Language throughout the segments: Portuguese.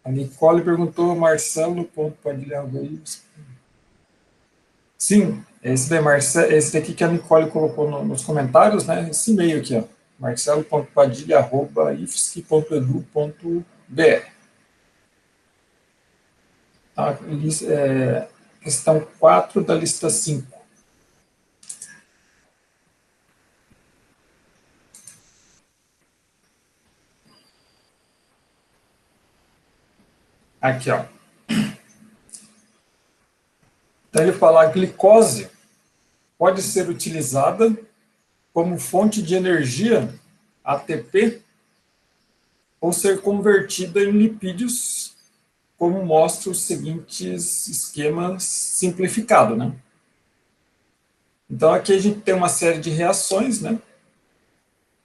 A Nicole perguntou, Marcelo.padilha. Sim, esse daqui que a Nicole colocou nos comentários, né? Esse e-mail aqui, ó. marcelo.padilha@ifsc.edu.br. Tá? Questão 4 da lista 5. Aqui, ó. Então ele fala, a glicose pode ser utilizada como fonte de energia, ATP, ou ser convertida em lipídios, como mostra os seguintes esquemas simplificados, né? Então aqui a gente tem uma série de reações, né?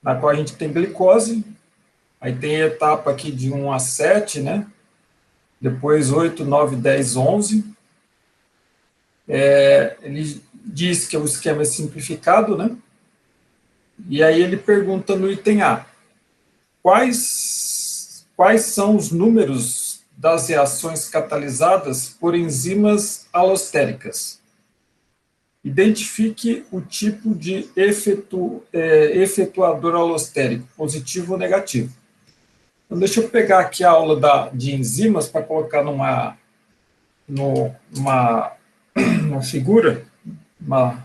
Na qual a gente tem glicose, aí tem a etapa aqui de 1 a 7, né? Depois 8, 9, 10, 11. Ele diz que o esquema é simplificado, né? E aí ele pergunta no item A, quais são os números das reações catalisadas por enzimas alostéricas? Identifique o tipo de efetuador alostérico, positivo ou negativo. Então, deixa eu pegar aqui a aula de enzimas para colocar numa figura, o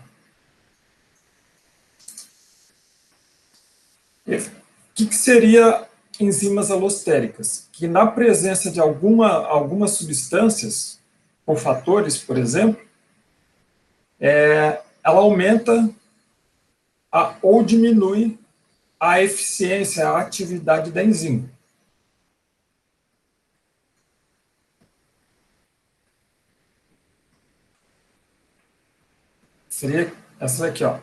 que seria enzimas alostéricas? Que na presença de algumas substâncias, ou fatores, por exemplo, ela aumenta ou diminui a eficiência, a atividade da enzima. Seria essa daqui, ó.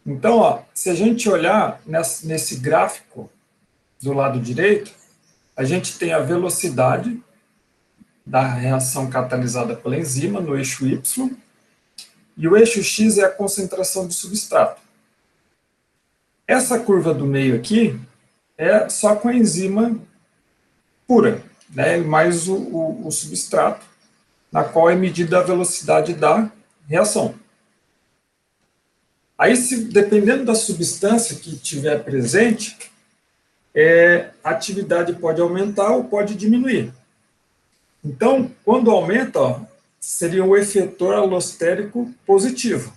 Então, ó, se a gente olhar nesse gráfico do lado direito, a gente tem a velocidade da reação catalisada pela enzima no eixo Y, e o eixo X é a concentração de substrato. Essa curva do meio aqui é só com a enzima pura, né, mais o substrato, na qual é medida a velocidade da reação. Aí, dependendo da substância que tiver presente, a atividade pode aumentar ou pode diminuir. Então, quando aumenta, ó, seria o efetor alostérico positivo.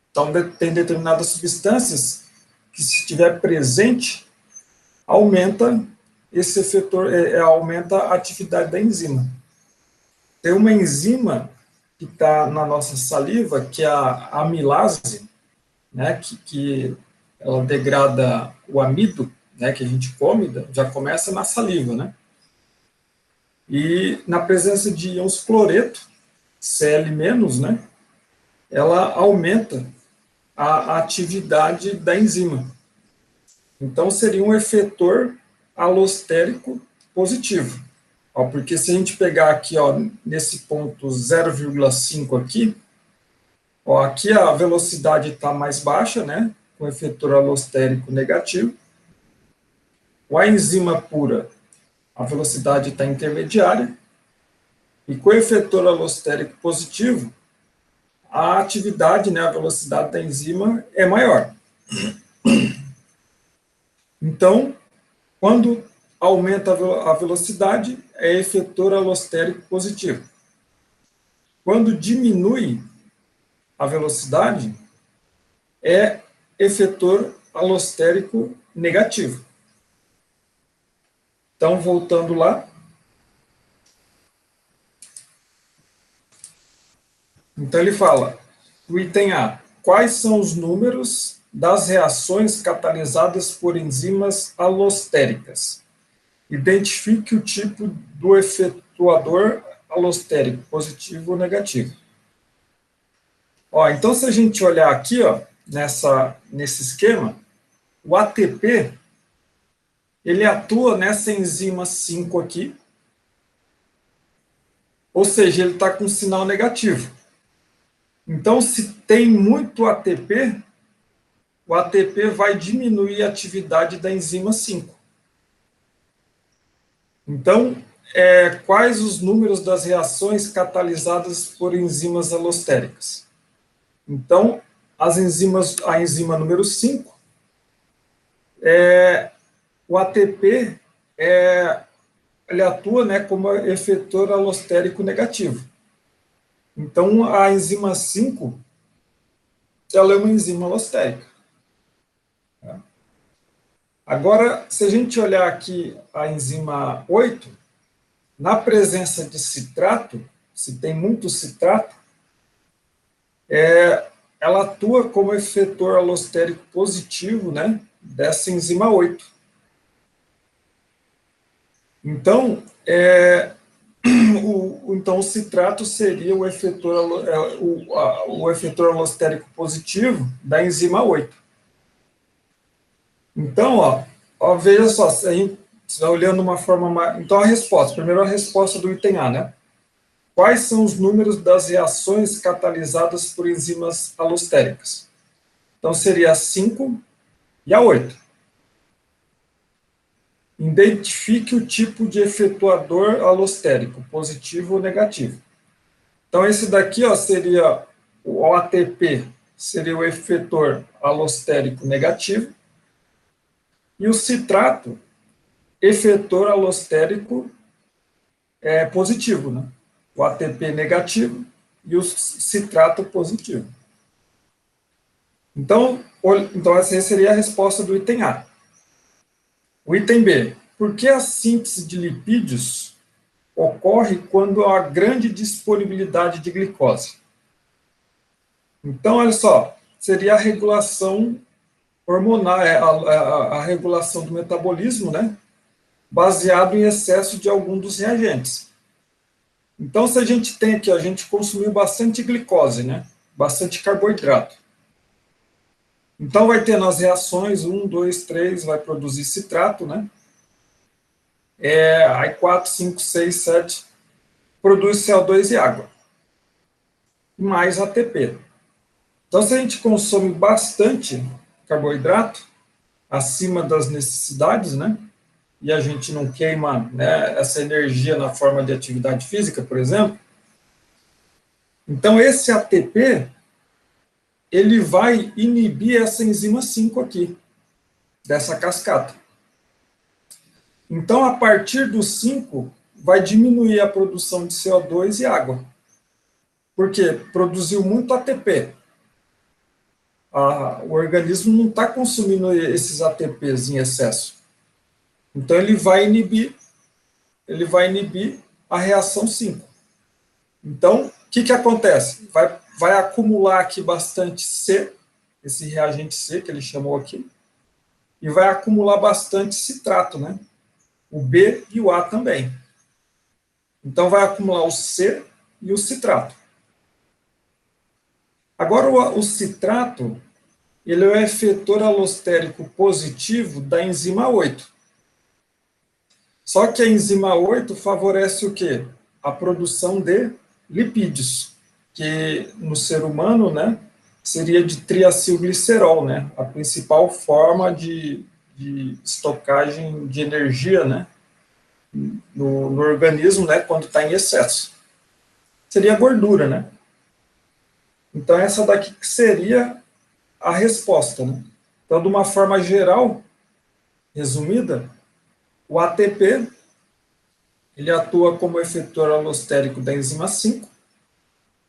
Então, tem determinadas substâncias que, se estiver presente, aumenta esse efetor, aumenta a atividade da enzima. Tem uma enzima que está na nossa saliva, que é a amilase, né, que ela degrada o amido, né, que a gente come, já começa na saliva, né? E na presença de íons cloreto, Cl-, né, ela aumenta a atividade da enzima. Então, seria um efetor alostérico positivo. Ó, porque se a gente pegar aqui, ó, nesse ponto 0,5 aqui, ó, aqui a velocidade está mais baixa, né, com efetor alostérico negativo. Com a enzima pura, a velocidade está intermediária, e com o efetor alostérico positivo, a atividade, né, a velocidade da enzima é maior. Então, quando aumenta a velocidade, é efetor alostérico positivo. Quando diminui a velocidade, é efetor alostérico negativo. Então, voltando lá. Então, ele fala, o item A, quais são os números das reações catalisadas por enzimas alostéricas? Identifique o tipo do efetuador alostérico, positivo ou negativo. Ó, então, se a gente olhar aqui, ó, nesse esquema, o ATP, ele atua nessa enzima 5 aqui, ou seja, ele está com sinal negativo. Então, se tem muito ATP, o ATP vai diminuir a atividade da enzima 5. Então, quais os números das reações catalisadas por enzimas alostéricas? Então, a enzima número 5, o ATP, ele atua, né, como efetor alostérico negativo. Então, a enzima 5, ela é uma enzima alostérica. Agora, se a gente olhar aqui a enzima 8, na presença de citrato, se tem muito citrato, ela atua como efetor alostérico positivo, né, dessa enzima 8. Então, então o citrato seria o efetor, o efetor alostérico positivo da enzima 8. Então, veja só, se a gente está olhando de uma forma mais... Então, a resposta, primeiro a resposta do item A, né? Quais são os números das reações catalisadas por enzimas alostéricas? Então, seria a 5 e a 8. Identifique o tipo de efetuador alostérico, positivo ou negativo. Então, esse daqui seria o ATP, seria o efetor alostérico negativo, e o citrato, efetor alostérico positivo, né? O ATP negativo e o citrato positivo. Então, essa seria a resposta do item A. O item B. Por que a síntese de lipídios ocorre quando há grande disponibilidade de glicose? Então, olha só, seria a regulação hormonal, a regulação do metabolismo, né? Baseado em excesso de algum dos reagentes. Então, se a gente tem aqui, a gente consumiu bastante glicose, né? Bastante carboidrato. Então, vai ter nas reações 1, 2, 3, vai produzir citrato, né? Aí 4, 5, 6, 7, produz CO2 e água. Mais ATP. Então, se a gente consome bastante carboidrato, acima das necessidades, né? E a gente não queima, né, essa energia na forma de atividade física, por exemplo, então esse ATP, ele vai inibir essa enzima 5 aqui, dessa cascata. Então, a partir do 5, vai diminuir a produção de CO2 e água. Porque produziu muito ATP. O organismo não está consumindo esses ATPs em excesso. Então, ele vai inibir a reação 5. Então, o que acontece? Vai acumular aqui bastante C, esse reagente C que ele chamou aqui, e vai acumular bastante citrato, né? O B e o A também. Então, vai acumular o C e o citrato. Agora, o citrato, ele é o efetor alostérico positivo da enzima 8. Só que a enzima 8 favorece o quê? A produção de lipídios, que no ser humano, né, seria de triacilglicerol, né, a principal forma de estocagem de energia, né, no organismo, né, quando está em excesso. Seria gordura, né? Então, essa daqui seria a resposta, né? Então, de uma forma geral, resumida, o ATP, ele atua como efetor alostérico da enzima 5,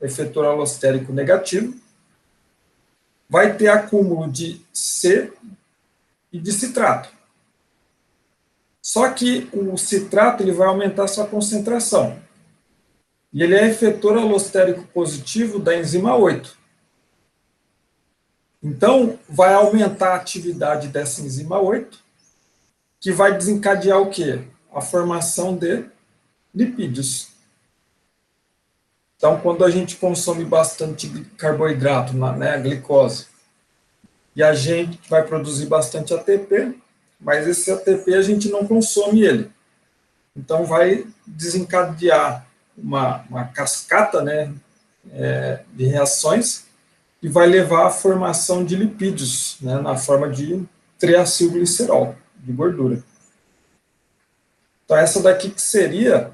efetor alostérico negativo, vai ter acúmulo de C e de citrato. Só que o citrato ele vai aumentar sua concentração. E ele é efetor alostérico positivo da enzima 8. Então, vai aumentar a atividade dessa enzima 8, que vai desencadear o quê? A formação de lipídios. Então, quando a gente consome bastante carboidrato, né, glicose, e a gente vai produzir bastante ATP, mas esse ATP a gente não consome ele. Então, vai desencadear uma cascata, né, de reações e vai levar à formação de lipídios, né, na forma de triacilglicerol, de gordura. Então, essa daqui que seria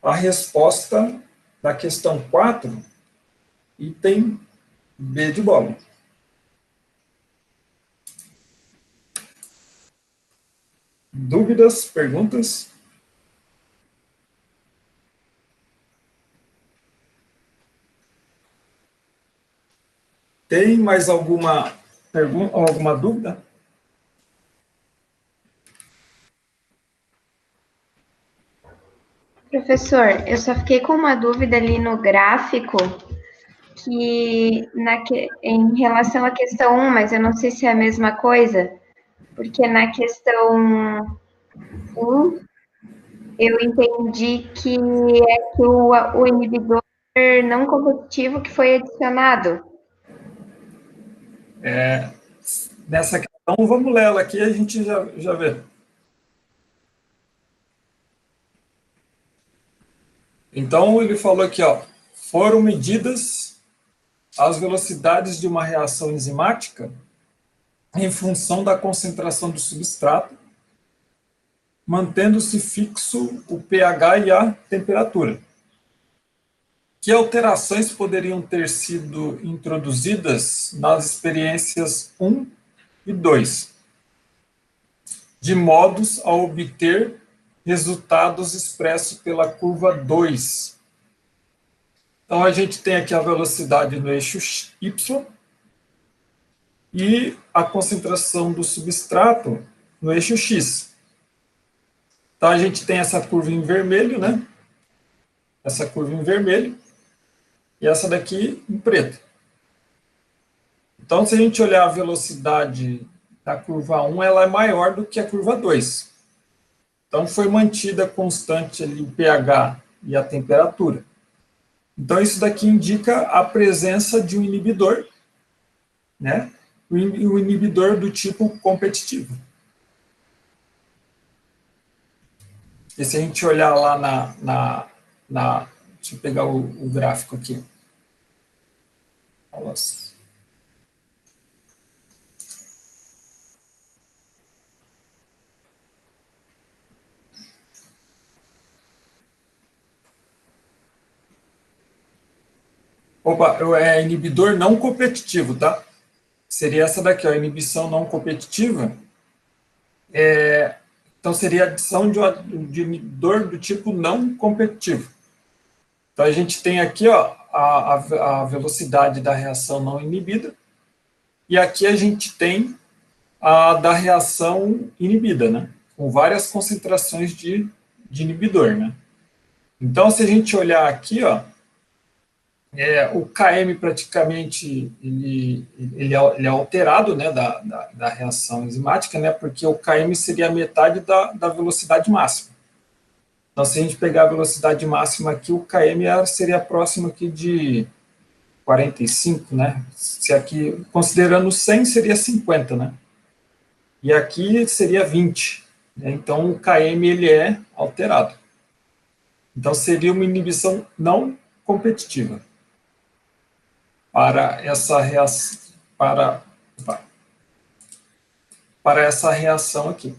a resposta da questão 4, item B de bola. Dúvidas, perguntas? Tem mais alguma pergunta ou alguma dúvida? Professor, eu só fiquei com uma dúvida ali no gráfico, em relação à questão 1, mas eu não sei se é a mesma coisa, porque na questão 1, eu entendi que é que o inibidor não competitivo que foi adicionado. Nessa questão, vamos ler ela aqui e a gente já vê. Então, ele falou aqui, ó, foram medidas as velocidades de uma reação enzimática em função da concentração do substrato, mantendo-se fixo o pH e a temperatura. Que alterações poderiam ter sido introduzidas nas experiências 1 e 2, de modos a obter resultados expressos pela curva 2. Então, a gente tem aqui a velocidade no eixo Y e a concentração do substrato no eixo X. Então, a gente tem essa curva em vermelho, né? Essa curva em vermelho e essa daqui em preto. Então, se a gente olhar a velocidade da curva 1, ela é maior do que a curva 2. Então, foi mantida constante ali o pH e a temperatura. Então, isso daqui indica a presença de um inibidor, né? O inibidor do tipo competitivo. E se a gente olhar lá deixa eu pegar o gráfico aqui. Nossa. Opa, é inibidor não competitivo, tá? Seria essa daqui, ó, inibição não competitiva. Então, seria a adição de inibidor do tipo não competitivo. Então, a gente tem aqui, ó, a velocidade da reação não inibida, e aqui a gente tem a da reação inibida, né? Com várias concentrações de inibidor, né? Então, se a gente olhar aqui, ó, o KM praticamente ele é alterado, né, da reação enzimática, né, porque o KM seria a metade da velocidade máxima. Então, se a gente pegar a velocidade máxima aqui, o KM seria próximo aqui de 45, né? Se aqui, considerando 100, seria 50, né? E aqui seria 20. Né? Então, o KM ele é alterado. Então, seria uma inibição não competitiva para essa reação, para essa reação aqui.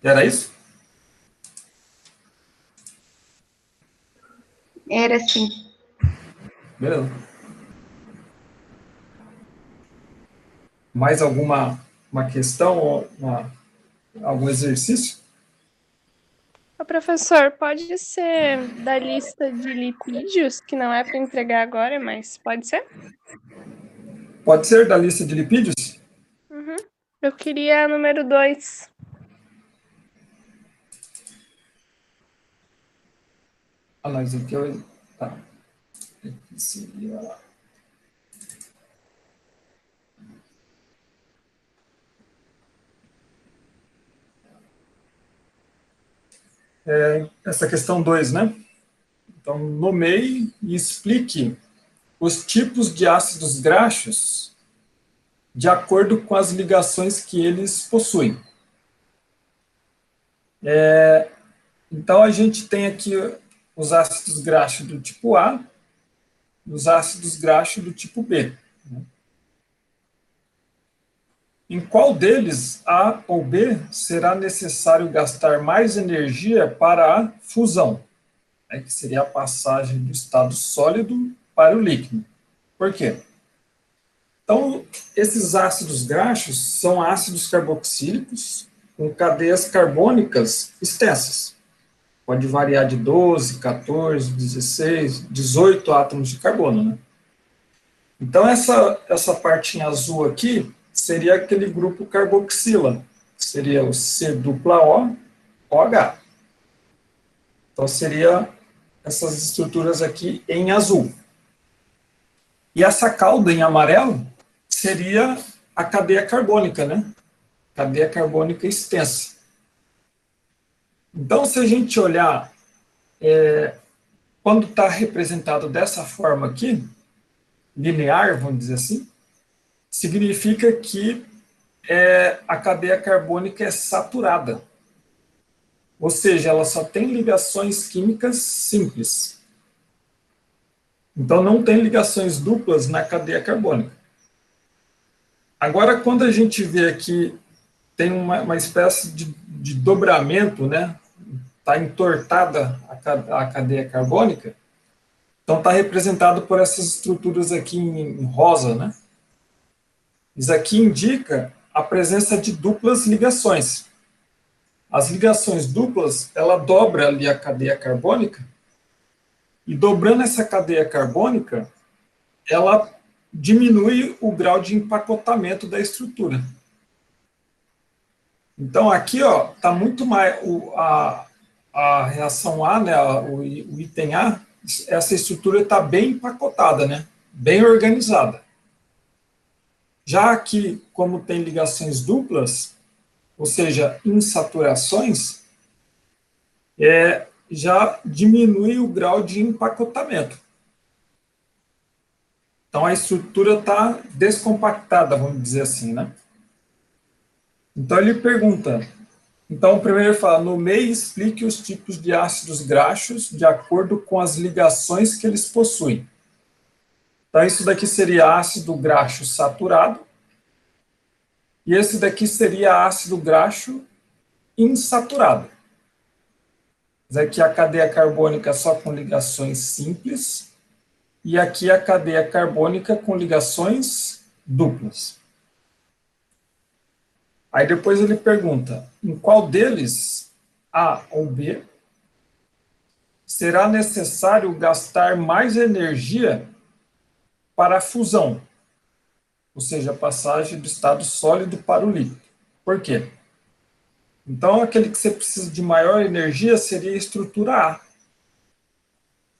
Era isso? Era assim. Beleza. Mais alguma uma questão ou algum exercício? Ô, professor, pode ser da lista de lipídios, que não é para entregar agora, mas pode ser? Pode ser da lista de lipídios? Uhum. Eu queria a número 2. Nós aqui eu... Tá. Aqui seria... essa questão 2, né? Então, nomeie e explique os tipos de ácidos graxos de acordo com as ligações que eles possuem. Então, a gente tem aqui os ácidos graxos do tipo A e os ácidos graxos do tipo B. em qual deles, A ou B, será necessário gastar mais energia para a fusão, né, que seria a passagem do estado sólido para o líquido. Por quê? Então, esses ácidos graxos são ácidos carboxílicos com cadeias carbônicas extensas. Pode variar de 12, 14, 16, 18 átomos de carbono, né? Então, essa parte em azul aqui seria aquele grupo carboxila, que seria o C-O, OH. Então, seria essas estruturas aqui em azul. E essa cauda em amarelo seria a cadeia carbônica, né? Cadeia carbônica extensa. Então, se a gente olhar, quando está representado dessa forma aqui, linear, vamos dizer assim, significa que a cadeia carbônica é saturada. Ou seja, ela só tem ligações químicas simples. Então, não tem ligações duplas na cadeia carbônica. Agora, quando a gente vê aqui, tem uma espécie de dobramento, né? Está entortada a cadeia carbônica, então está representado por essas estruturas aqui em rosa, né? Isso aqui indica a presença de duplas ligações. As ligações duplas, ela dobra ali a cadeia carbônica, e dobrando essa cadeia carbônica, ela diminui o grau de empacotamento da estrutura. Então, aqui está muito mais a reação A, né, o item A, essa estrutura está bem empacotada, né, bem organizada. Já aqui, como tem ligações duplas, ou seja, insaturações, já diminui o grau de empacotamento. Então, a estrutura está descompactada, vamos dizer assim, né? Então, ele pergunta... Então, primeiro ele fala, nomeie e explique os tipos de ácidos graxos de acordo com as ligações que eles possuem. Então, isso daqui seria ácido graxo saturado, e esse daqui seria ácido graxo insaturado. Aqui a cadeia carbônica só com ligações simples, e aqui a cadeia carbônica com ligações duplas. Aí depois ele pergunta, em qual deles, A ou B, será necessário gastar mais energia para a fusão, ou seja, a passagem do estado sólido para o líquido. Por quê? Então, aquele que você precisa de maior energia seria a estrutura A.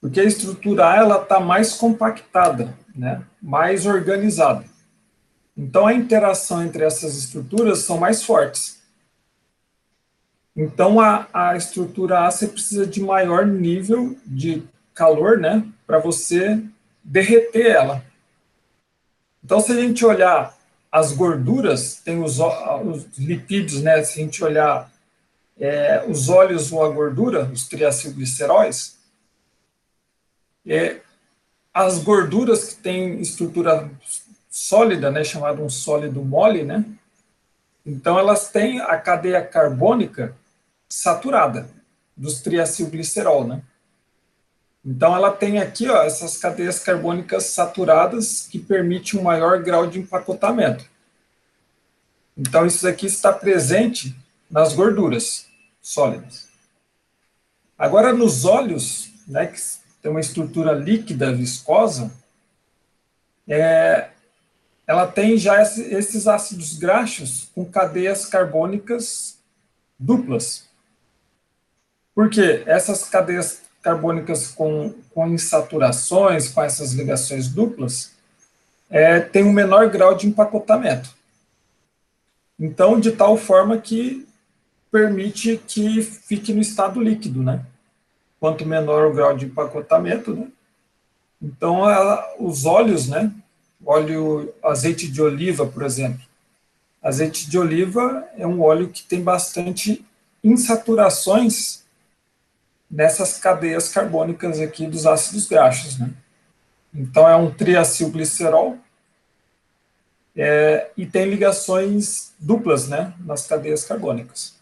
Porque a estrutura A ela está mais compactada, né? Mais organizada. Então, a interação entre essas estruturas são mais fortes. Então, a estrutura A você precisa de maior nível de calor, né? Para você derreter ela. Então, se a gente olhar as gorduras, tem os lipídios, né? Se a gente olhar os óleos ou a gordura, os triacilgliceróis, as gorduras que têm estrutura sólida, né, chamado um sólido mole, né? Então elas têm a cadeia carbônica saturada dos triacilglicerol, né? Então ela tem aqui, essas cadeias carbônicas saturadas que permitem um maior grau de empacotamento. Então isso aqui está presente nas gorduras sólidas. Agora nos óleos, né, que tem uma estrutura líquida viscosa, ela tem já esses ácidos graxos com cadeias carbônicas duplas. Por quê? Essas cadeias carbônicas com insaturações, com essas ligações duplas, têm um menor grau de empacotamento. Então, de tal forma que permite que fique no estado líquido, né? Quanto menor o grau de empacotamento, né? Então, os óleos, né? Azeite de oliva, por exemplo. Azeite de oliva é um óleo que tem bastante insaturações nessas cadeias carbônicas aqui dos ácidos graxos, né? Então, é um triacilglicerol. e tem ligações duplas, né, nas cadeias carbônicas.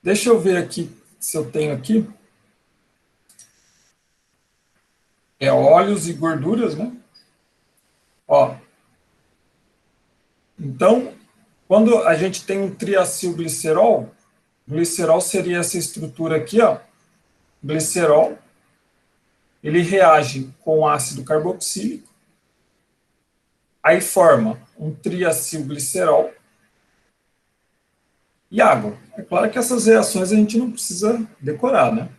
Deixa eu ver aqui se eu tenho aqui. Óleos e gorduras, né? Ó. Então, quando a gente tem um triacilglicerol, glicerol seria essa estrutura aqui, ó. Glicerol, ele reage com ácido carboxílico, aí forma um triacilglicerol e água. É claro que essas reações a gente não precisa decorar, né?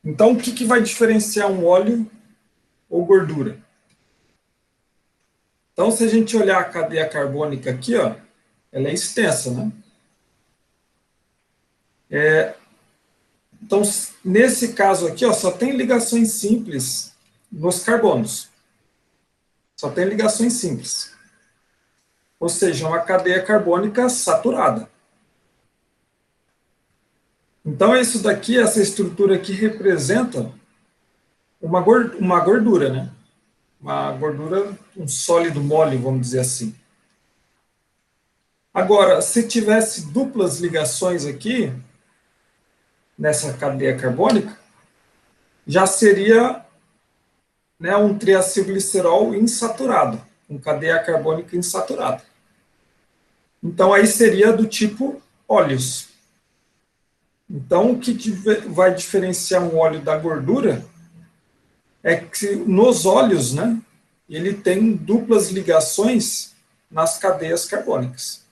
Então, o que vai diferenciar um óleo ou gordura? Então, se a gente olhar a cadeia carbônica aqui, ó, ela é extensa, né? Então, nesse caso aqui, ó, só tem ligações simples nos carbonos. Só tem ligações simples. Ou seja, uma cadeia carbônica saturada. Então, isso daqui, essa estrutura aqui representa uma gordura, né? Uma gordura, um sólido mole, vamos dizer assim. Agora, se tivesse duplas ligações aqui, nessa cadeia carbônica, já seria, né, um triacilglicerol insaturado, com cadeia carbônica insaturada. Então, aí seria do tipo óleos. Então, o que vai diferenciar um óleo da gordura é que nos óleos, né, ele tem duplas ligações nas cadeias carbônicas.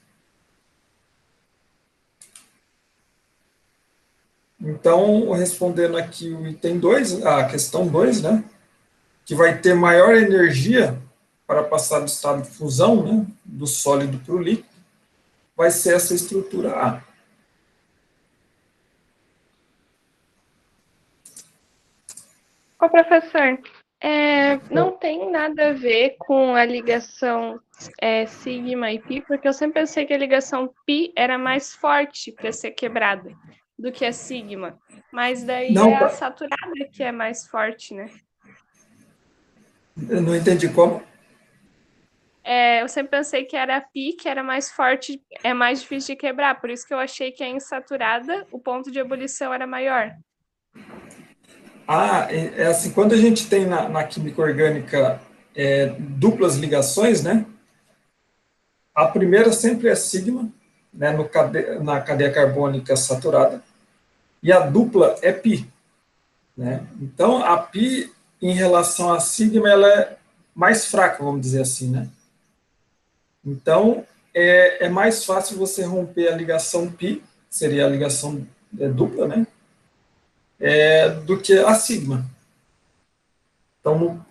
Então, respondendo aqui o item 2, a questão 2, né, que vai ter maior energia para passar do estado de fusão, né, do sólido para o líquido, vai ser essa estrutura A. Ô, professor, não tem nada a ver com a ligação sigma e pi, porque eu sempre pensei que a ligação pi era mais forte para ser quebrada do que a sigma. Mas daí Não, é a saturada que é mais forte, né? eu não entendi como. Eu sempre pensei que era a pi, que era mais forte, é mais difícil de quebrar. Por isso que eu achei que a insaturada, o ponto de ebulição era maior. Assim, quando a gente tem na química orgânica duplas ligações, né? A primeira sempre é sigma, né, na cadeia carbônica saturada, e a dupla é pi, né? Então, a pi, em relação a sigma, ela é mais fraca, vamos dizer assim, né? Então, é mais fácil você romper a ligação pi, seria a ligação dupla, né? Do que a sigma. Então,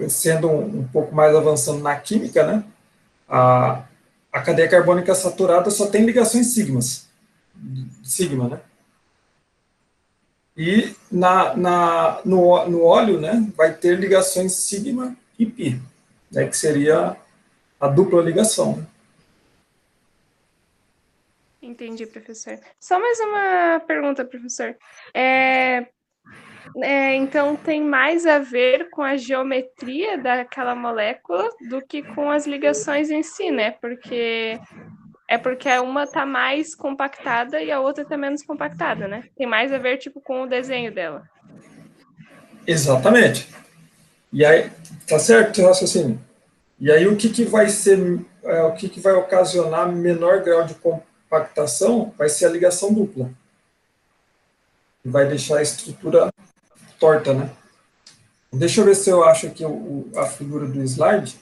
sendo um pouco mais avançando na química, né? A cadeia carbônica saturada só tem ligações sigma, né? E no óleo, né, vai ter ligações sigma e pi, né, que seria a dupla ligação. Né? Entendi, professor. Só mais uma pergunta, professor. Então, tem mais a ver com a geometria daquela molécula do que com as ligações em si, né? Porque uma está mais compactada e a outra está menos compactada, né? Tem mais a ver, tipo, com o desenho dela. Exatamente. E aí, tá certo o raciocínio? E aí, o que vai ser, o que vai ocasionar menor grau de compactação vai ser a ligação dupla. Vai deixar a estrutura torta, né? Deixa eu ver se eu acho aqui a figura do slide.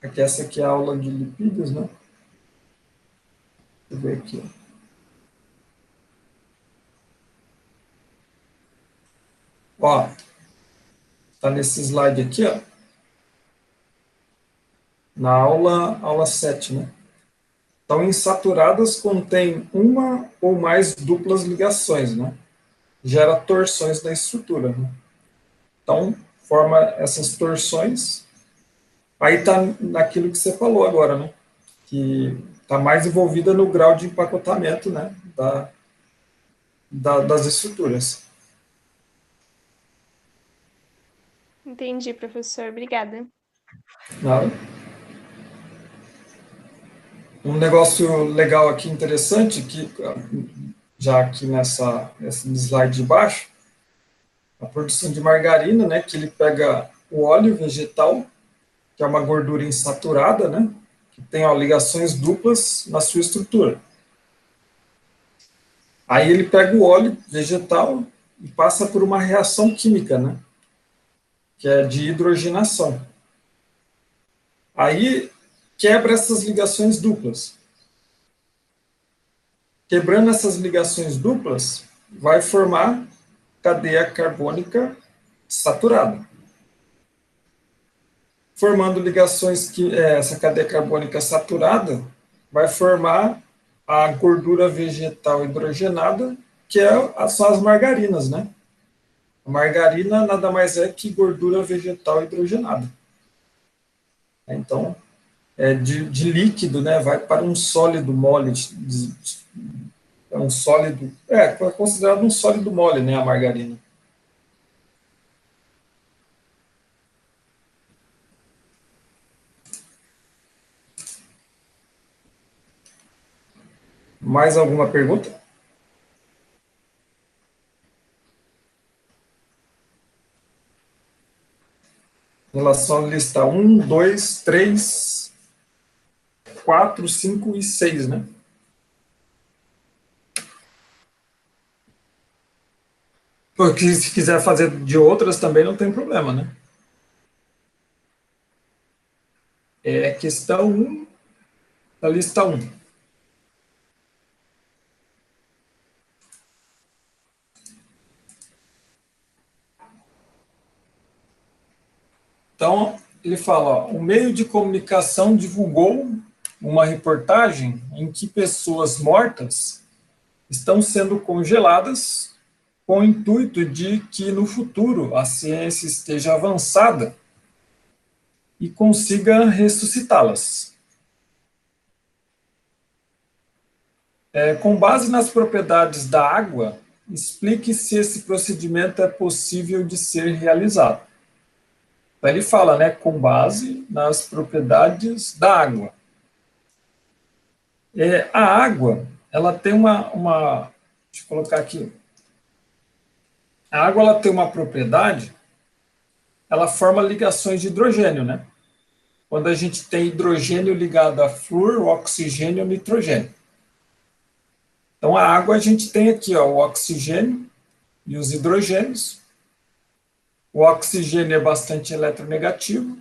Aqui, essa aqui é a aula de lipídios, né? Deixa eu ver aqui. Ó, tá nesse slide aqui, ó. Na aula 7, né? Então, insaturadas contém uma ou mais duplas ligações, né? Gera torções na estrutura, né? Então, forma essas torções. Aí está naquilo que você falou agora, né? Que está mais envolvida no grau de empacotamento, né? Das estruturas. Entendi, professor. Obrigada. Nada. Um negócio legal aqui, interessante, que já aqui nesse slide de baixo, a produção de margarina, né, que ele pega o óleo vegetal, que é uma gordura insaturada, né, que tem ó, ligações duplas na sua estrutura. Aí ele pega o óleo vegetal e passa por uma reação química, né, que é de hidrogenação. Aí quebra essas ligações duplas. Quebrando essas ligações duplas, vai formar cadeia carbônica saturada. Formando ligações que essa cadeia carbônica saturada vai formar a gordura vegetal hidrogenada, que são as margarinas, né? A margarina nada mais é que gordura vegetal hidrogenada. Então, de líquido, né, vai para um sólido mole, é um sólido, é considerado um sólido mole, né, a margarina. Mais alguma pergunta? Em relação à lista 1, 2, 3, 4, 5 e 6, né? Porque se quiser fazer de outras também não tem problema, né? É questão 1 da lista 1. Então, ele fala, ó, o meio de comunicação divulgou uma reportagem em que pessoas mortas estão sendo congeladas com o intuito de que no futuro a ciência esteja avançada e consiga ressuscitá-las. Com base nas propriedades da água, explique se esse procedimento é possível de ser realizado. Então, ele fala, né, com base nas propriedades da água. A água, ela tem deixa eu colocar aqui. A água, ela tem uma propriedade, ela forma ligações de hidrogênio, né? Quando a gente tem hidrogênio ligado a flúor, oxigênio e nitrogênio. Então, a água, a gente tem aqui ó, o oxigênio e os hidrogênios. O oxigênio é bastante eletronegativo,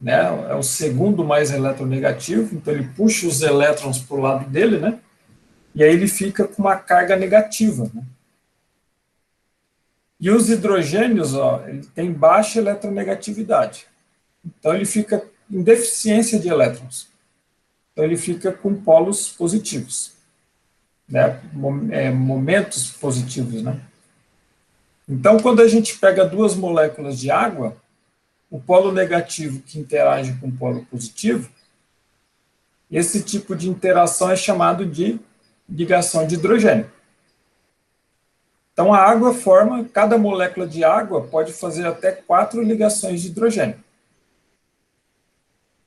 né? É o segundo mais eletronegativo, então ele puxa os elétrons para o lado dele, né? E aí ele fica com uma carga negativa, né? E os hidrogênios, ó, ele tem baixa eletronegatividade. Então ele fica em deficiência de elétrons. Então ele fica com polos positivos, né? Momentos positivos, né? Então, quando a gente pega duas moléculas de água, o polo negativo que interage com o polo positivo, esse tipo de interação é chamado de ligação de hidrogênio. Então, a água forma, cada molécula de água pode fazer até 4 ligações de hidrogênio.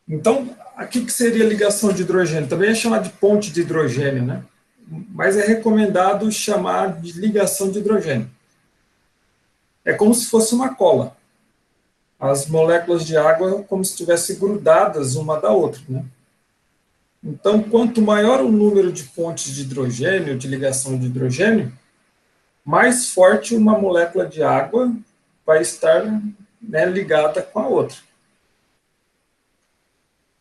Então, aqui que seria ligação de hidrogênio? Também é chamado de ponte de hidrogênio, né? Mas é recomendado chamar de ligação de hidrogênio. É como se fosse uma cola. As moléculas de água como se estivessem grudadas uma da outra, né? Então, quanto maior o número de pontes de hidrogênio, de ligação de hidrogênio, mais forte uma molécula de água vai estar, né, ligada com a outra.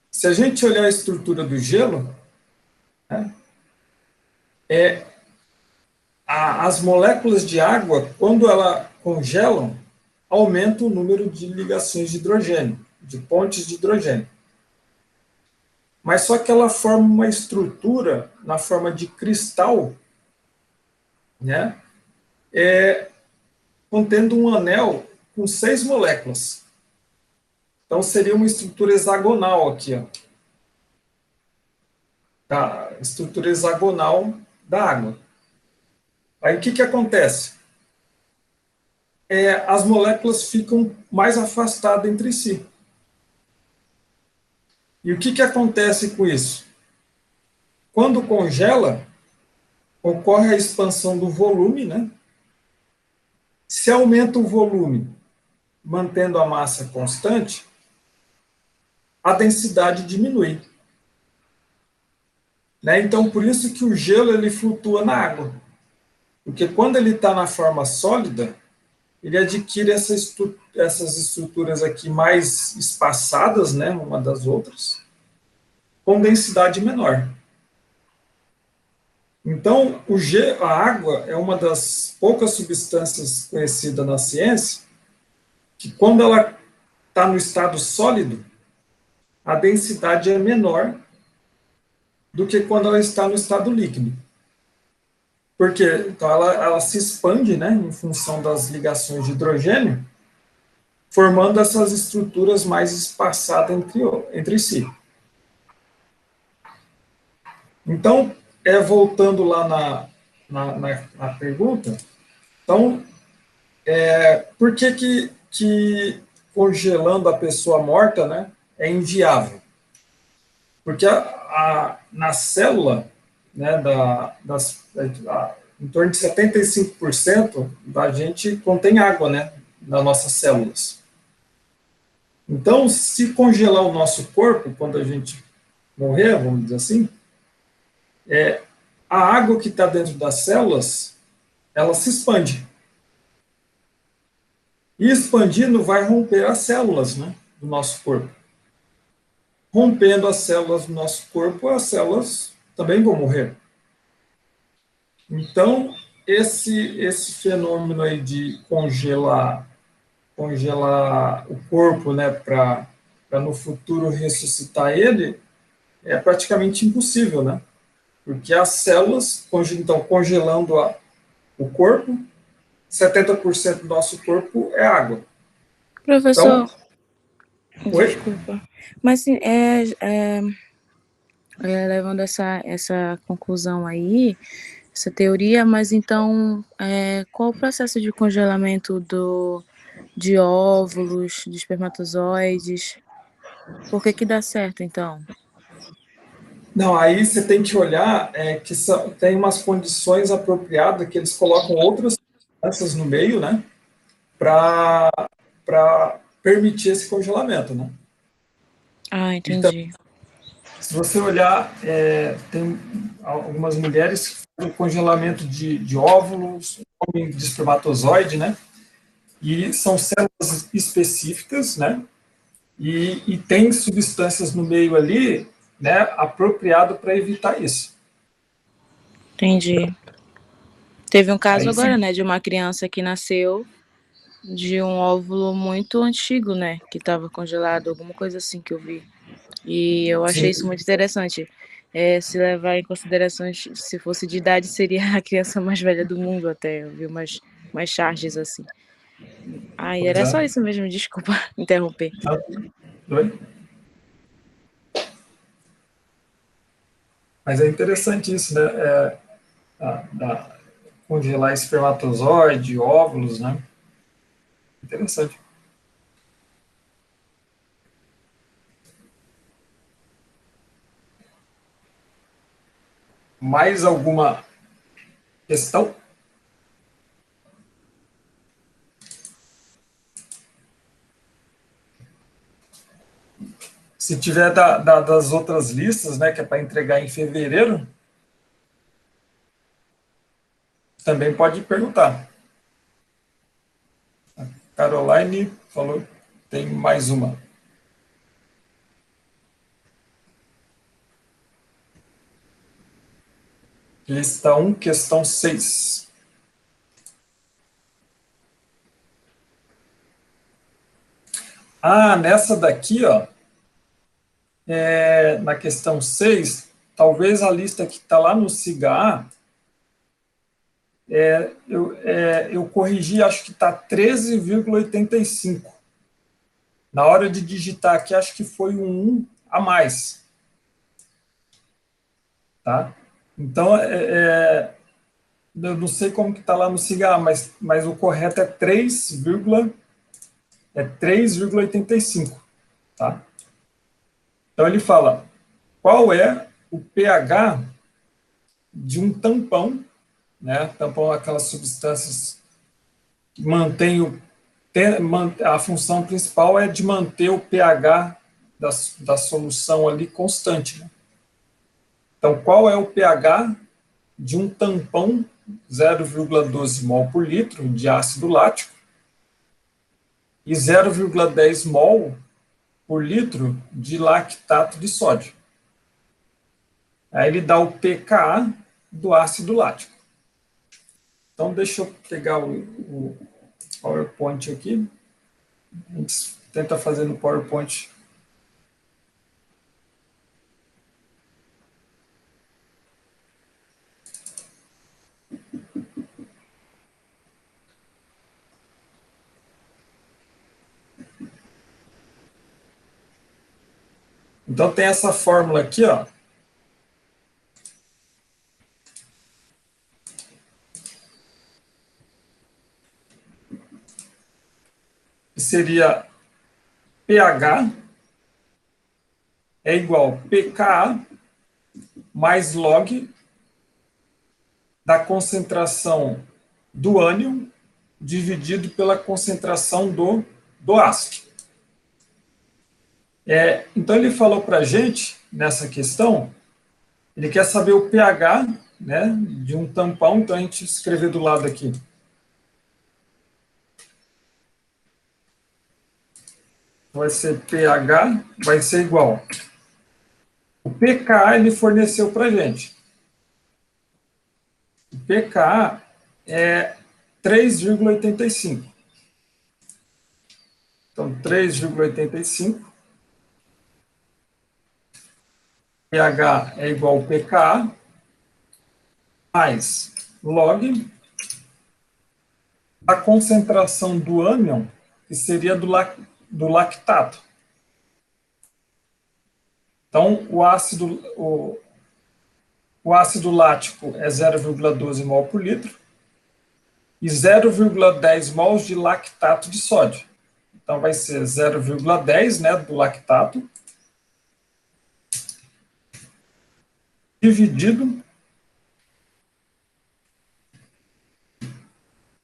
Se a gente olhar a estrutura do gelo, né, as moléculas de água, quando elas congelam, aumenta o número de ligações de hidrogênio, de pontes de hidrogênio. Mas só que ela forma uma estrutura na forma de cristal, né, contendo um anel com 6 moléculas. Então seria uma estrutura hexagonal aqui, ó. A estrutura hexagonal da água. Aí o que acontece? As moléculas ficam mais afastadas entre si. E o que acontece com isso? Quando congela, ocorre a expansão do volume, né? Se aumenta o volume, mantendo a massa constante, a densidade diminui. Né? Então, por isso que o gelo ele flutua na água. Porque quando ele está na forma sólida, ele adquire essas estruturas aqui mais espaçadas, né, uma das outras, com densidade menor. Então, a água é uma das poucas substâncias conhecidas na ciência que, quando ela está no estado sólido, a densidade é menor do que quando ela está no estado líquido. Porque então ela se expande, né, em função das ligações de hidrogênio, formando essas estruturas mais espaçadas entre si. Então, voltando lá na pergunta, então, por que congelando a pessoa morta, né, é inviável? Porque na célula, né, em torno de 75% da gente contém água, né, nas nossas células. Então, se congelar o nosso corpo, quando a gente morrer, vamos dizer assim, a água que está dentro das células, ela se expande. E expandindo vai romper as células, né, do nosso corpo. Rompendo as células do nosso corpo, as células também vão morrer. Então, esse fenômeno aí de congelar o corpo, né, para no futuro ressuscitar ele, é praticamente impossível, né? Porque as células estão congelando o corpo, 70% do nosso corpo é água. Professor, então, desculpa, mas assim, levando essa conclusão aí, essa teoria, mas então, qual o processo de congelamento de óvulos, de espermatozoides? Por que dá certo, então? Não, aí você tem que olhar que tem umas condições apropriadas que eles colocam outras substâncias no meio, né, para permitir esse congelamento, né? Ah, entendi. Então, se você olhar, tem algumas mulheres que fazem congelamento de óvulos, de espermatozoide, né? E são células específicas, né? E tem substâncias no meio ali, né, apropriado para evitar isso. Entendi. Teve um caso Aí, agora, né, de uma criança que nasceu de um óvulo muito antigo, né, que estava congelado, alguma coisa assim que eu vi. E eu achei isso muito interessante. Se levar em consideração, se fosse de idade, seria a criança mais velha do mundo até. Eu vi umas charges assim. E era só isso mesmo, desculpa interromper. Mas é interessante isso, né? Congelar espermatozoide, óvulos, né? Interessante. Mais alguma questão? Se tiver das outras listas, né, que é para entregar em fevereiro, também pode perguntar. A Caroline falou que tem mais uma. Lista 1, questão 6. Nessa daqui, ó, na questão 6, talvez a lista que está lá no SIGA A, eu corrigi, acho que está 13,85. Na hora de digitar aqui, acho que foi um 1 a mais. Tá? Então, eu não sei como que está lá no SIGA A, mas o correto é 3,85. é 3,85, tá? Então, ele fala, qual é o pH de um tampão, né? Tampão é aquelas substâncias que mantêm a função principal é de manter o pH da solução ali constante, né? Então, qual é o pH de um tampão 0,12 mol por litro de ácido lático e 0,10 mol por litro de lactato de sódio? Aí ele dá o pKa do ácido lático. Então, deixa eu pegar o PowerPoint aqui. A gente tenta fazer no PowerPoint. Então, tem essa fórmula aqui, ó. Que seria pH é igual a pKa mais log da concentração do ânion dividido pela concentração do ácido. Então, ele falou para a gente, nessa questão, ele quer saber o pH, né, de um tampão, então a gente escrever do lado aqui. Vai ser pH, vai ser igual. O pKa ele forneceu para a gente. O pKa é 3,85. Então, 3,85. pH é igual ao pKa mais log a concentração do ânion, que seria do lactato. Então, o ácido lático é 0,12 mol por litro e 0,10 mols de lactato de sódio. Então, vai ser 0,10, né, do lactato dividido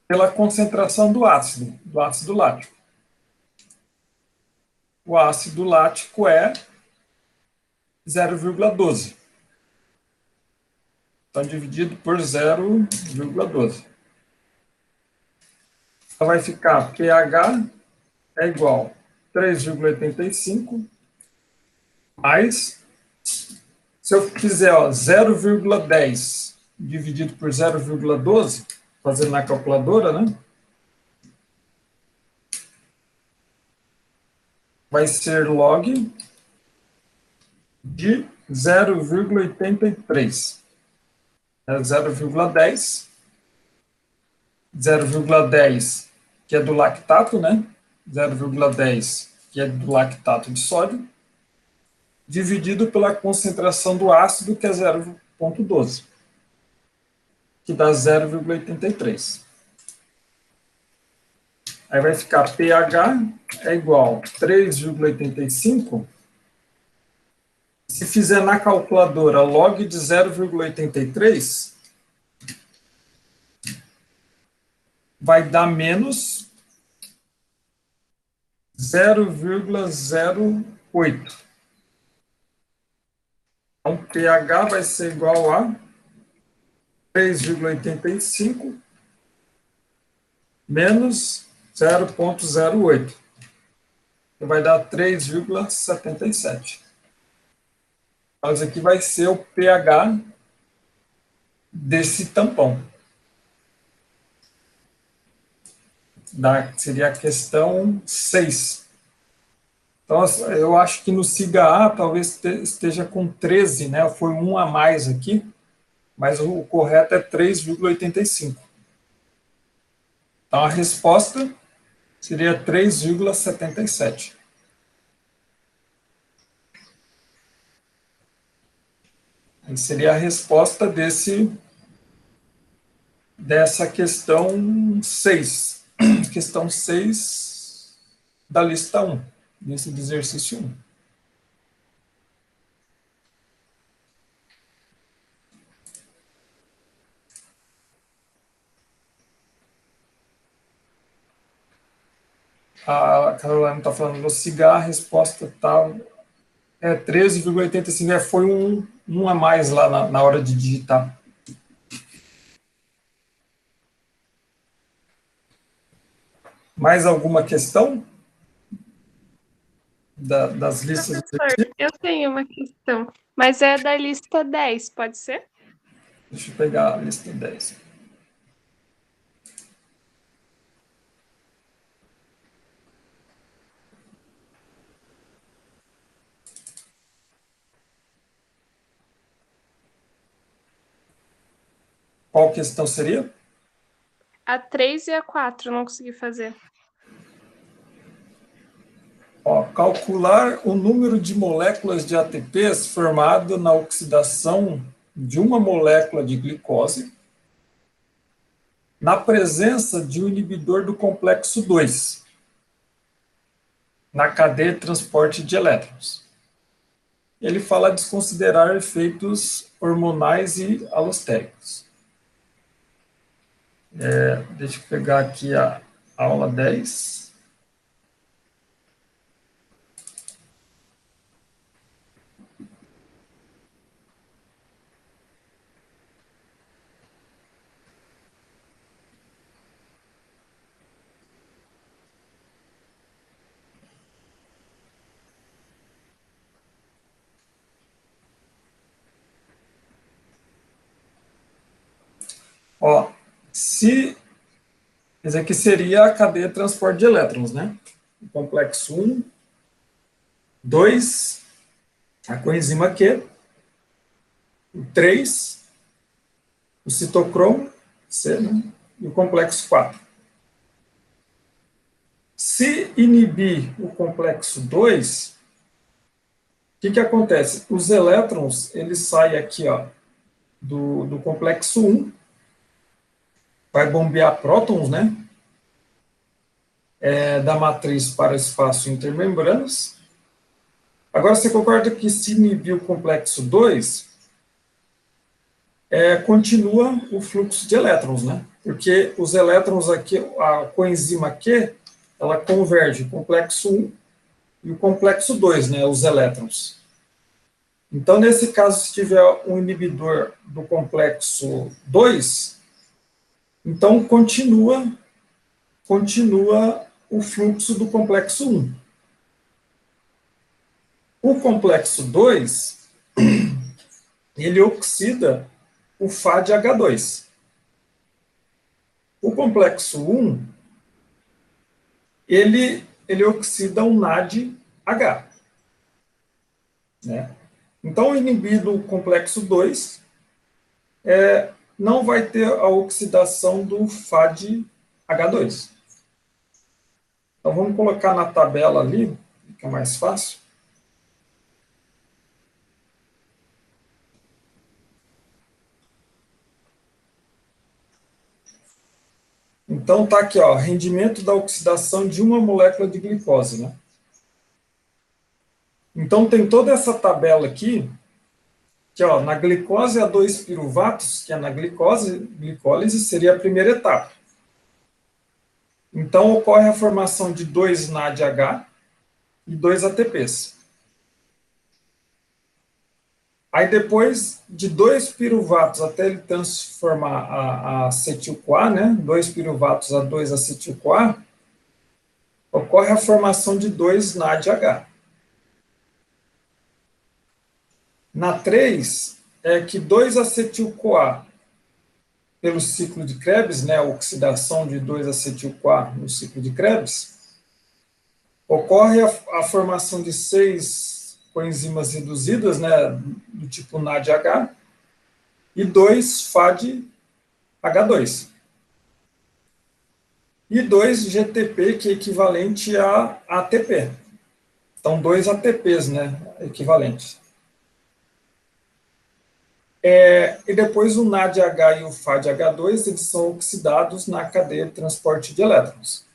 pela concentração do ácido lático. O ácido lático é 0,12. Então, dividido por 0,12. Então, vai ficar pH é igual a 3,85 mais, se eu fizer 0,10 dividido por 0,12, fazendo na calculadora, né? Vai ser log de 0,83. É 0,10. 0,10, que é do lactato, né? 0,10, que é do lactato de sódio, dividido pela concentração do ácido, que é 0,12, que dá 0,83. Aí vai ficar pH é igual a 3,85. Se fizer na calculadora log de 0,83, vai dar menos 0,08. Então, pH vai ser igual a 3,85 menos 0,08. Que vai dar 3,77. Então, isso aqui vai ser o pH desse tampão. Seria a questão 6. Então, eu acho que no SIGA A talvez esteja com 13, né? Foi um a mais aqui, mas o correto é 3,85. Então, a resposta seria 3,77. Aí seria a resposta dessa questão 6. Questão 6, da lista 1, lista de exercício 1. A Carolina está falando, no cigarro, a resposta tal é 13,85, foi um a mais lá na hora de digitar. Mais alguma questão das listas? Professor, eu tenho uma questão, mas é da lista 10, pode ser? Deixa eu pegar a lista 10. Qual questão seria? A 3 e a 4, não consegui fazer. Ó, calcular o número de moléculas de ATPs formado na oxidação de uma molécula de glicose na presença de um inibidor do complexo 2 na cadeia de transporte de elétrons. Ele fala de desconsiderar efeitos hormonais e alostéricos. Deixa eu pegar aqui a aula 10. Ó, esse aqui seria a cadeia de transporte de elétrons, né? O complexo 1, 2, a coenzima Q, o 3, o citocromo, C, né? E o complexo 4. Se inibir o complexo 2, o que acontece? Os elétrons, eles saem aqui, ó, do complexo 1, vai bombear prótons, né? Da matriz para o espaço intermembranas. Agora, você concorda que se inibir o complexo 2, continua o fluxo de elétrons, né? Porque os elétrons aqui, a coenzima Q, ela converge o complexo 1 e o complexo 2, né? Os elétrons. Então, nesse caso, se tiver um inibidor do complexo 2, então continua o fluxo do complexo 1. O complexo 2, ele oxida o Fá de H2. O complexo 1, ele oxida o NADH. Né? Então, inibido o complexo 2, não vai ter a oxidação do Fá de H2. Então, vamos colocar na tabela ali, fica mais fácil. Então, está aqui, ó, rendimento da oxidação de uma molécula de glicose, né? Então, tem toda essa tabela aqui, que, ó, na glicose a 2 piruvatos, que é na glicólise, seria a primeira etapa. Então, ocorre a formação de 2 NADH e 2 ATPs. Aí, depois de 2 piruvatos até ele transformar a acetil-CoA, né, 2 piruvatos a 2 acetil-CoA, ocorre a formação de 2 NADH. Na 3, é que 2 acetil-CoA, pelo ciclo de Krebs, né, a oxidação de 2 acetil-CoA no ciclo de Krebs, ocorre a formação de 6 coenzimas reduzidas, né, do tipo NADH, e 2 FAD-H2. E 2 GTP, que é equivalente a ATP. Então, 2 ATPs, né, equivalentes. E depois o NADH e o FAD-H2, eles são oxidados na cadeia de transporte de elétrons.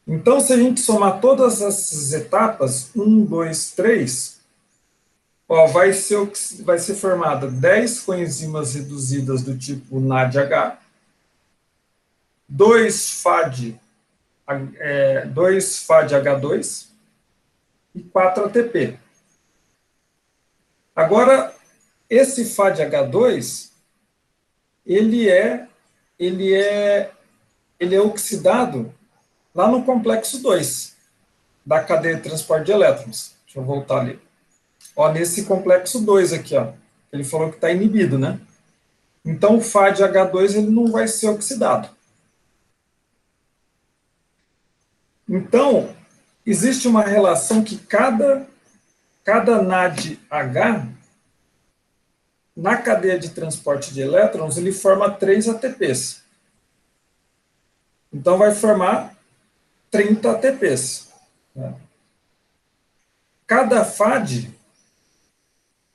Então, se a gente somar todas essas etapas, 1, 2, 3, ó, vai ser formada 10 coenzimas reduzidas do tipo NADH, 2 FADH2 e 4 ATP. Agora, esse FADH2, ele é oxidado lá no complexo 2 da cadeia de transporte de elétrons. Deixa eu voltar ali. Ó, nesse complexo 2 aqui, ó, ele falou que está inibido, né? Então, o FADH2 ele não vai ser oxidado. Então, existe uma relação que cada NADH, na cadeia de transporte de elétrons, ele forma 3 ATPs. Então, vai formar 30 ATPs. Né? Cada FAD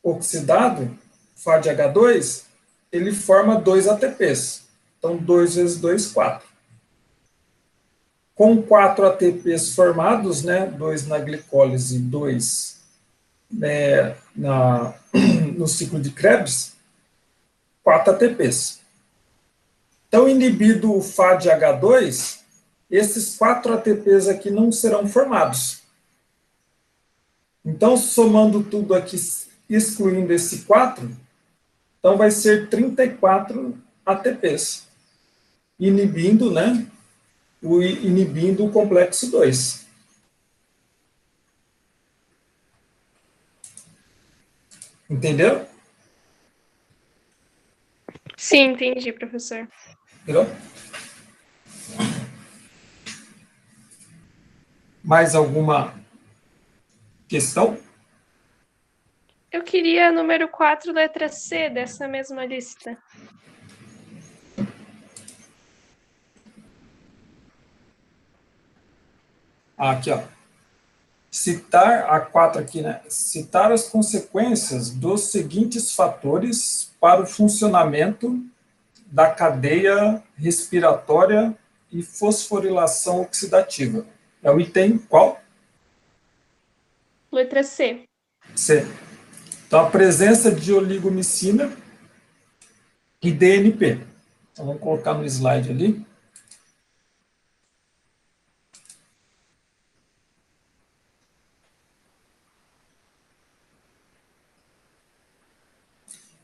oxidado, FADH2, ele forma 2 ATPs. Então, 2 vezes 2, 4. Com 4 ATPs formados, né, 2 na glicólise e 2 no ciclo de Krebs, 4 ATPs. Então, inibido o FADH2, esses 4 ATPs aqui não serão formados. Então, somando tudo aqui, excluindo esse 4, então vai ser 34 ATPs, inibindo, né, inibindo o complexo 2. Entenderam? Sim, entendi, professor. Entendeu? Mais alguma questão? Eu queria número 4, letra C, dessa mesma lista. Aqui, ó. Citar a 4 aqui, né? Citar as consequências dos seguintes fatores para o funcionamento da cadeia respiratória e fosforilação oxidativa. É o item qual? Letra C. C. Então, a presença de oligomicina e DNP. Então, vamos colocar no slide ali.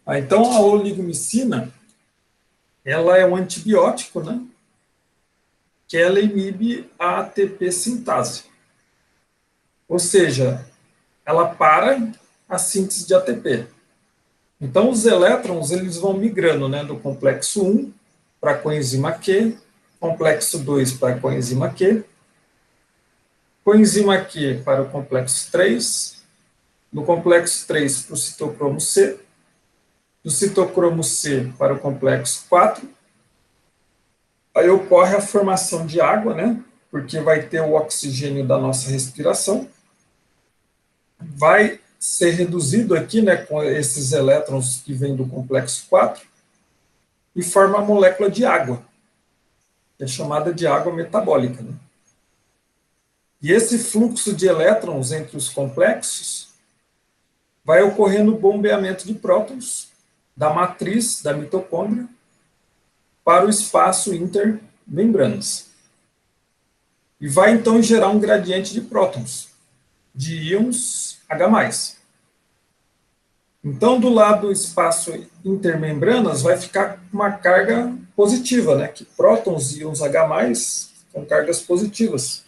Então, a oligomicina, ela é um antibiótico, né? Que ela inibe a ATP sintase. Ou seja, ela para a síntese de ATP. Então, os elétrons, eles vão migrando, né? Do complexo 1 para a coenzima Q, complexo 2 para a coenzima Q, coenzima Q para o complexo 3, do complexo 3 para o citocromo C, do citocromo C para o complexo 4, aí ocorre a formação de água, né? Porque vai ter o oxigênio da nossa respiração, vai ser reduzido aqui, né, com esses elétrons que vêm do complexo 4, e forma a molécula de água, que é chamada de água metabólica, né? E esse fluxo de elétrons entre os complexos vai ocorrer no bombeamento de prótons da matriz da mitocôndria para o espaço intermembranas. E vai, então, gerar um gradiente de prótons, de íons H+. Então, do lado do espaço intermembranas, vai ficar uma carga positiva, né? Que prótons e íons H+, são cargas positivas.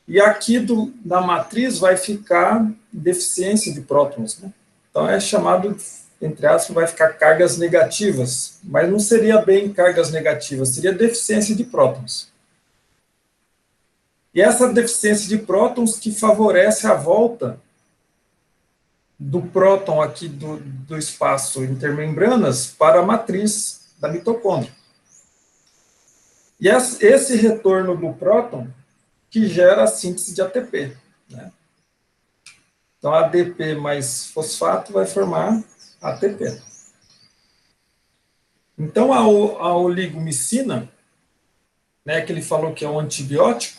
E aqui na matriz vai ficar deficiência de prótons, né? Então, é chamado, entre aspas, vai ficar cargas negativas, mas não seria bem cargas negativas, seria deficiência de prótons. E essa deficiência de prótons que favorece a volta do próton aqui do espaço intermembranas para a matriz da mitocôndria. E esse retorno do próton que gera a síntese de ATP, né? Então, ADP mais fosfato vai formar ATP. Então, a oligomicina, né, que ele falou que é um antibiótico,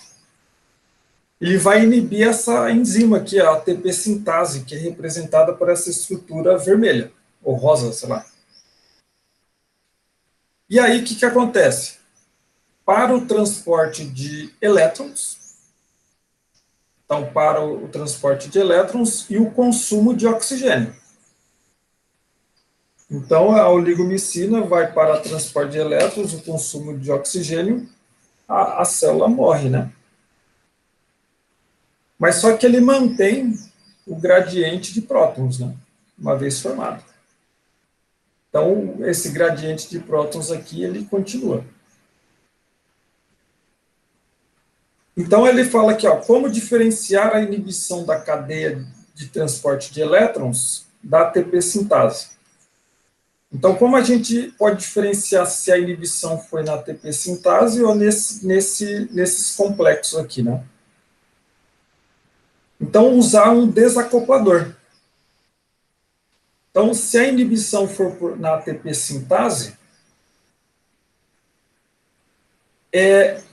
ele vai inibir essa enzima aqui, a ATP sintase, que é representada por essa estrutura vermelha, ou rosa, sei lá. E aí, o que acontece? Para o transporte de elétrons, então, para o transporte de elétrons e o consumo de oxigênio. Então, a oligomicina vai para o transporte de elétrons, o consumo de oxigênio, a célula morre, né? Mas só que ele mantém o gradiente de prótons, né? Uma vez formado. Então, esse gradiente de prótons aqui, ele continua. Então, ele fala aqui, ó, como diferenciar a inibição da cadeia de transporte de elétrons da ATP sintase. Então, como a gente pode diferenciar se a inibição foi na ATP sintase ou nesses complexos aqui, né? Então, usar um desacoplador. Então, se a inibição for na ATP sintase,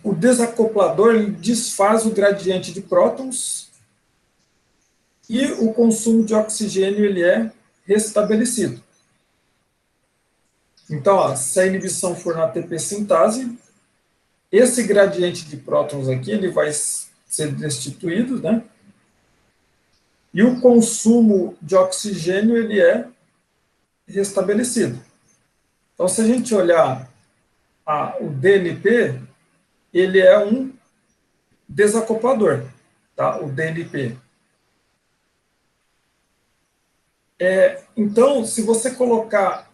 o desacoplador ele desfaz o gradiente de prótons e o consumo de oxigênio ele é restabelecido. Então, ó, se a inibição for na ATP sintase, esse gradiente de prótons aqui ele vai ser destituído, né? E o consumo de oxigênio ele é restabelecido. Então, se a gente olhar o DNP, ele é um desacoplador, tá? O DNP. Então, se você colocar...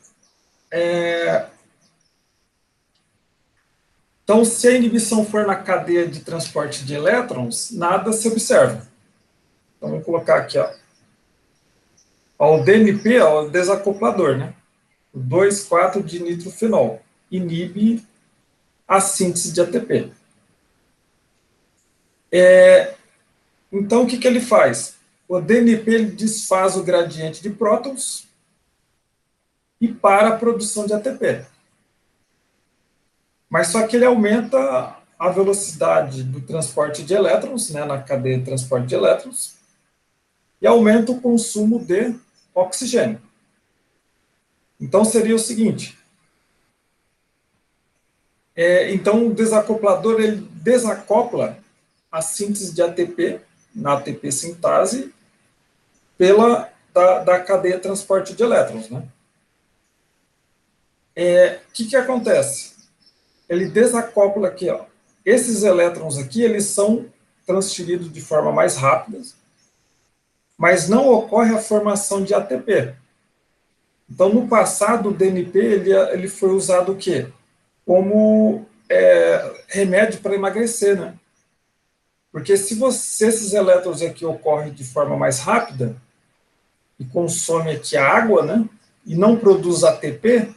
Então, se a inibição for na cadeia de transporte de elétrons, nada se observa. Então, vamos colocar aqui, ó. O DNP é o desacoplador, né? O 2,4-dinitrofenol. Inibe a síntese de ATP. Então, o que ele faz? O DNP ele desfaz o gradiente de prótons e para a produção de ATP. Mas só que ele aumenta a velocidade do transporte de elétrons, né, na cadeia de transporte de elétrons, e aumenta o consumo de oxigênio. Então, seria o seguinte. Então, o desacoplador ele desacopla a síntese de ATP, na ATP sintase, da cadeia de transporte de elétrons, né? O que acontece? Ele desacopla aqui, ó. Esses elétrons aqui, eles são transferidos de forma mais rápida, mas não ocorre a formação de ATP. Então, no passado, o DNP ele foi usado o quê? Como remédio para emagrecer, né? Porque se esses elétrons aqui ocorrem de forma mais rápida e consome aqui a água, né? E não produz ATP,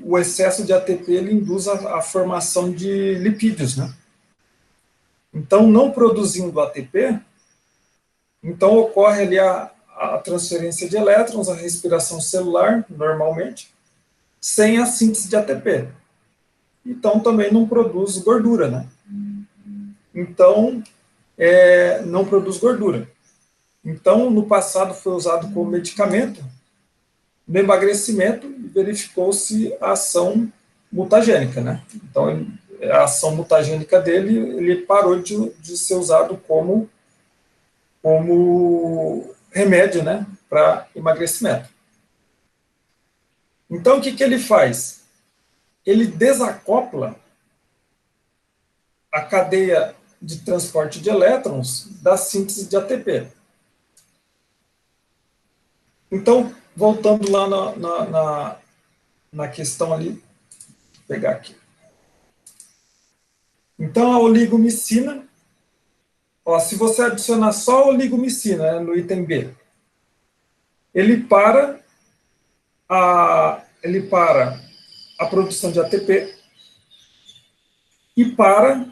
o excesso de ATP ele induz a formação de lipídios, né? Então, não produzindo ATP, então ocorre ali a transferência de elétrons, a respiração celular, normalmente, sem a síntese de ATP. Então, também não produz gordura, né? Então, não produz gordura. Então, no passado foi usado como medicamento, no emagrecimento, verificou-se a ação mutagênica, né? Então, a ação mutagênica dele, ele parou de ser usado como remédio, né, para emagrecimento. Então, o que ele faz? Ele desacopla a cadeia de transporte de elétrons da síntese de ATP. Então, voltando lá na questão ali, vou pegar aqui. Então, a oligomicina, ó, se você adicionar só a oligomicina, né, no item B, ele para a produção de ATP e para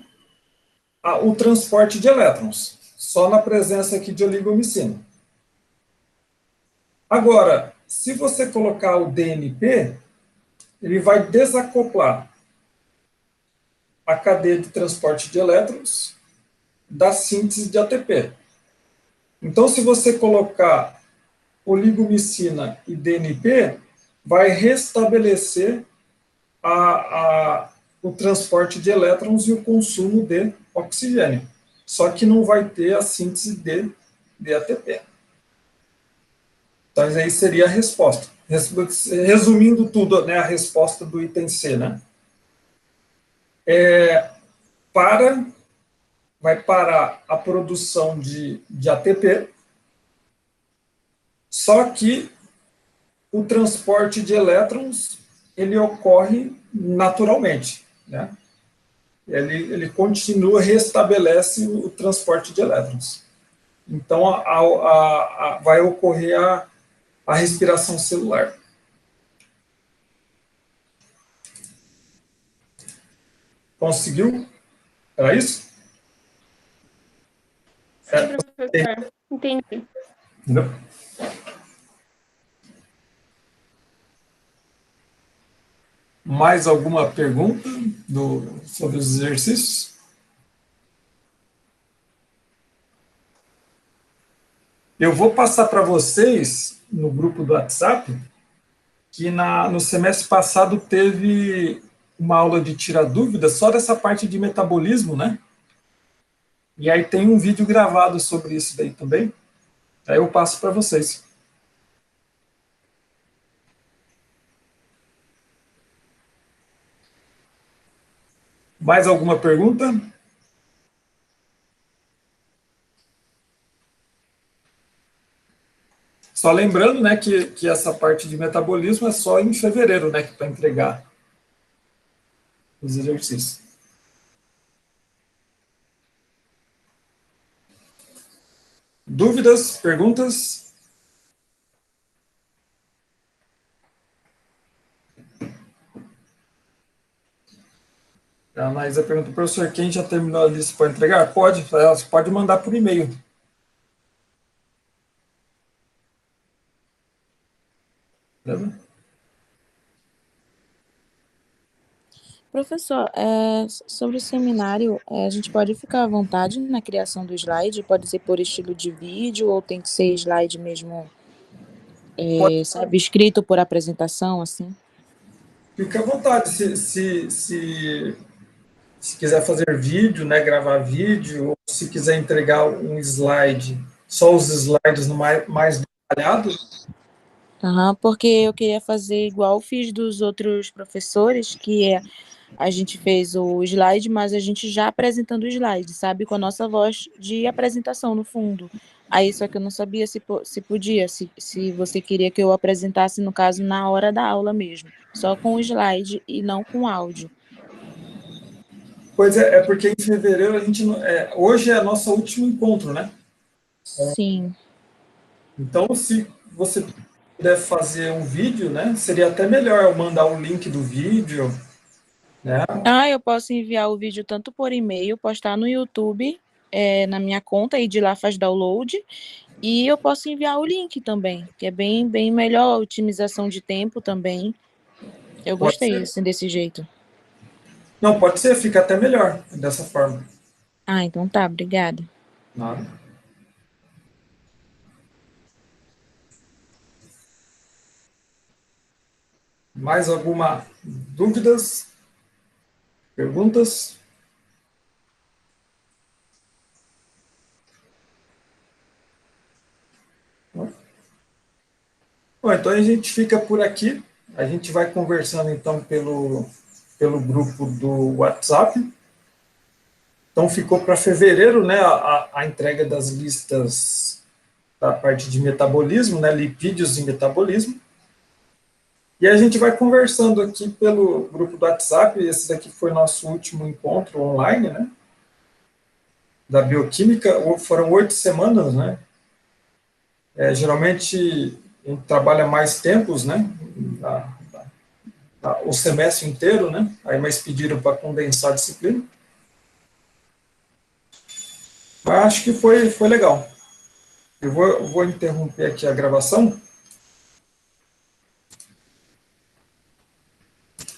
o transporte de elétrons, só na presença aqui de oligomicina. Agora, se você colocar o DNP, ele vai desacoplar a cadeia de transporte de elétrons da síntese de ATP. Então, se você colocar oligomicina e DNP, vai restabelecer o transporte de elétrons e o consumo de oxigênio. Só que não vai ter a síntese de ATP. Então, aí seria a resposta. Resumindo tudo, né, a resposta do item C, né? Vai parar a produção de ATP, só que o transporte de elétrons, ele ocorre naturalmente, né? Ele continua, restabelece o transporte de elétrons. Então, vai ocorrer a respiração celular. Conseguiu? Era isso? Sim, professor. Entendi. Entendeu? Mais alguma pergunta sobre os exercícios? Eu vou passar para vocês, no grupo do WhatsApp, que no semestre passado teve uma aula de tirar dúvidas só dessa parte de metabolismo, né? E aí tem um vídeo gravado sobre isso daí também. Aí eu passo para vocês. Mais alguma pergunta? Só lembrando, né, que essa parte de metabolismo é só em fevereiro, né, que para entregar os exercícios. Dúvidas, perguntas? A Anaísa pergunta, professor, quem já terminou a lista pode entregar? Pode, você pode mandar por e-mail. Beleza? Professor, sobre o seminário, a gente pode ficar à vontade na criação do slide? Pode ser por estilo de vídeo ou tem que ser slide mesmo, sabe, escrito por apresentação, assim? Fica à vontade. Se quiser fazer vídeo, né, gravar vídeo, ou se quiser entregar um slide, só os slides no mais detalhados. Porque eu queria fazer igual fiz dos outros professores, que a gente fez o slide, mas a gente já apresentando o slide, sabe? Com a nossa voz de apresentação no fundo. Aí, só que eu não sabia se podia, se você queria que eu apresentasse, no caso, na hora da aula mesmo. Só com o slide e não com áudio. Pois é porque em fevereiro a gente hoje é nosso último encontro, né? Sim. Então, se você puder fazer um vídeo, né, seria até melhor eu mandar o link do vídeo, né? Eu posso enviar o vídeo tanto por e-mail, postar no YouTube, na minha conta, e de lá faz download, e eu posso enviar o link também, que é bem, bem melhor, otimização de tempo também. Eu gostei assim, desse jeito. Não, pode ser, fica até melhor dessa forma. Então tá, obrigada. Nada. Mais alguma dúvidas? Perguntas? Bom, então a gente fica por aqui. A gente vai conversando, então, pelo grupo do WhatsApp. Então, ficou para fevereiro, né, a entrega das listas da parte de metabolismo, né, lipídios e metabolismo. E a gente vai conversando aqui pelo grupo do WhatsApp. Esse daqui foi nosso último encontro online, né, da bioquímica. Foram 8 semanas, né. Geralmente, a gente trabalha mais tempos, né, o semestre inteiro, né, aí mais pediram para condensar a disciplina. Mas acho que foi legal. Eu vou interromper aqui a gravação.